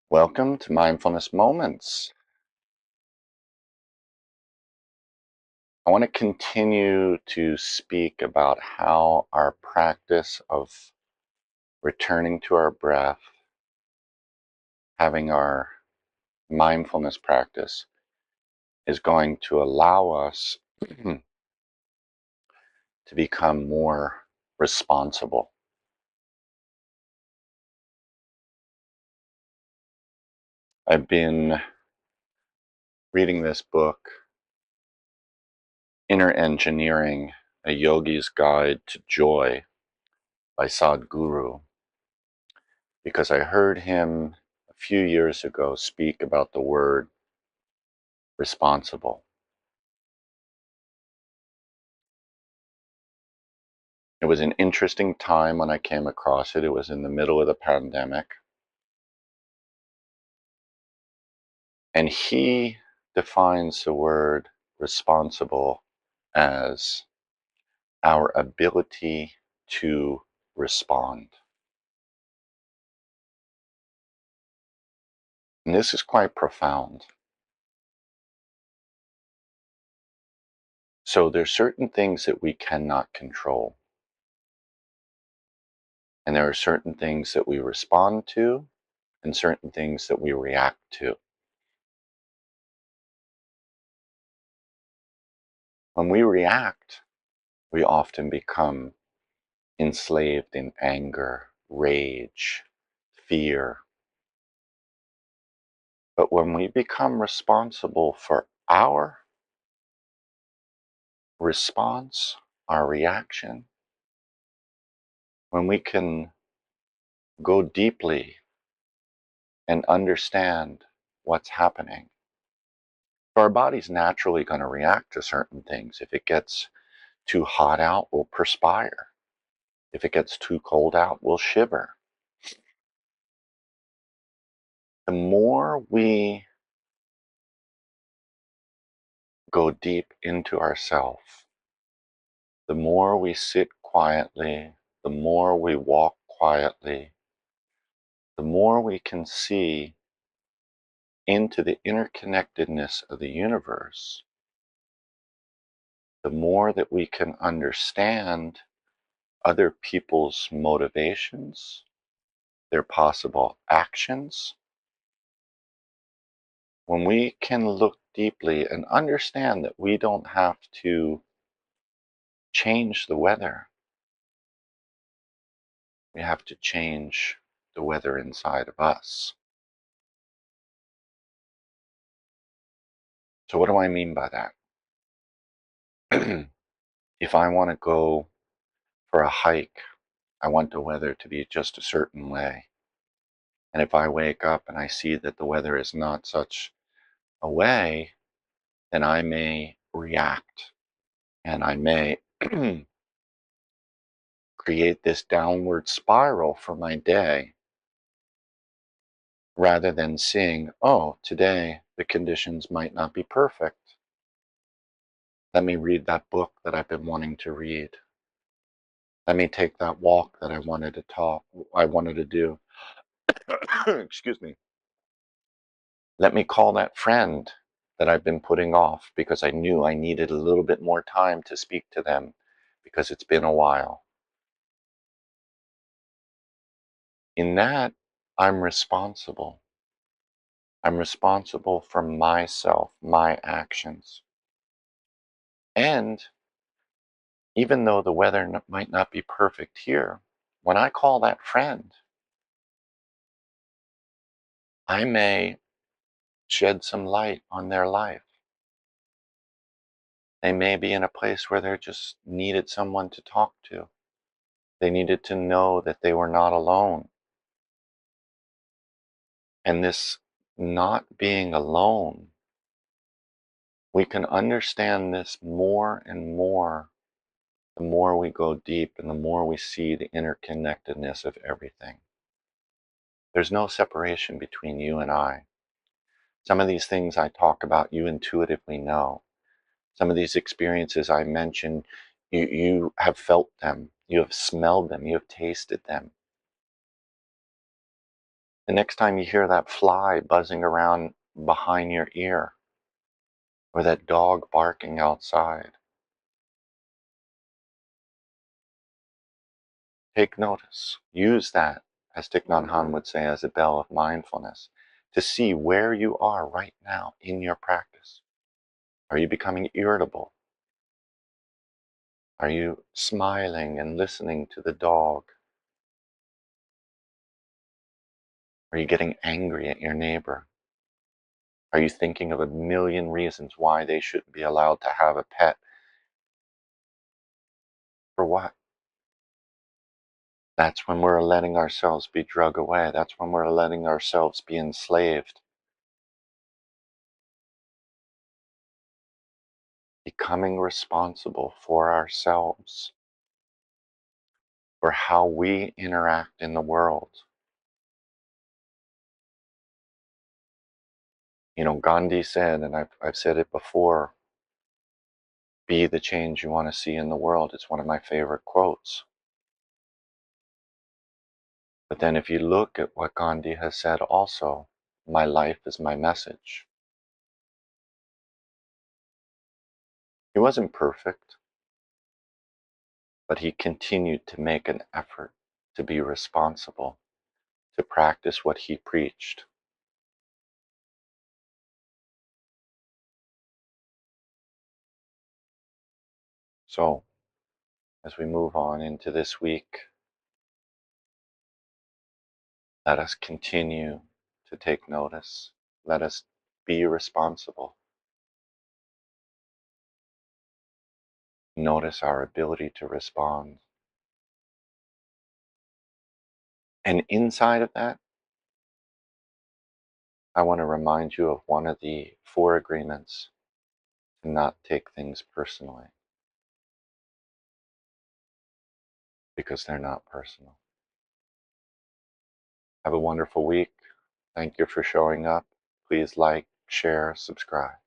Welcome to Mindfulness Moments. I want to continue to speak about how our practice of returning to our breath, having our mindfulness practice, is going to allow us to become more responsible. I've been reading this book, Inner Engineering, a Yogi's Guide to Joy by Sadhguru, because I heard him a few years ago speak about the word responsible. It was an interesting time when I came across it. It was in the middle of the pandemic. And he defines the word responsible as our ability to respond. And this is quite profound. So there's certain things that we cannot control. And there are certain things that we respond to and certain things that we react to. When we react, we often become enslaved in anger, rage, fear. But when we become responsible for our response, our reaction, when we can go deeply and understand what's happening, our body's naturally going to react to certain things. If it gets too hot out, we'll perspire. If it gets too cold out, we'll shiver. The more we go deep into ourselves, the more we sit quietly, the more we walk quietly, the more we can see into the interconnectedness of the universe, the more that we can understand other people's motivations, their possible actions. When we can look deeply and understand that we don't have to change the weather, we have to change the weather inside of us. So what do I mean by that? If I want to go for a hike, I want the weather to be just a certain way. And if I wake up and I see that the weather is not such a way, then I may react and I may create this downward spiral for my day rather than seeing, oh, today the conditions might not be perfect. Let me read that book that I've been wanting to read. Let me take that walk that I wanted to do. Excuse me. Let me call that friend that I've been putting off because I knew I needed a little bit more time to speak to them because it's been a while. In that, I'm responsible. I'm responsible for myself, my actions. And even though the weather might not be perfect here, when I call that friend, I may shed some light on their life. They may be in a place where they just needed someone to talk to. They needed to know that they were not alone. And this not being alone, we can understand this more and more the more we go deep and the more we see the interconnectedness of everything. There's no separation between you and I. Some of these things I talk about, you intuitively know. Some of these experiences I mention, you have felt them, you have smelled them, you have tasted them. The next time you hear that fly buzzing around behind your ear, or that dog barking outside, take notice. Use that, as Thich Nhat Hanh would say, as a bell of mindfulness, to see where you are right now in your practice. Are you becoming irritable? Are you smiling and listening to the dog? Are you getting angry at your neighbor? Are you thinking of a million reasons why they shouldn't be allowed to have a pet? For what? That's when we're letting ourselves be drug away. That's when we're letting ourselves be enslaved. Becoming responsible for ourselves, for how we interact in the world. You know, Gandhi said, and I've said it before, be the change you want to see in the world. It's one of my favorite quotes. But then if you look at what Gandhi has said also, my life is my message. He wasn't perfect, but he continued to make an effort to be responsible, to practice what he preached. So, as we move on into this week, let us continue to take notice. Let us be responsible. Notice our ability to respond. And inside of that, I want to remind you of one of the 4 agreements to not take things personally, because they're not personal. Have a wonderful week. Thank you for showing up. Please like, share, subscribe.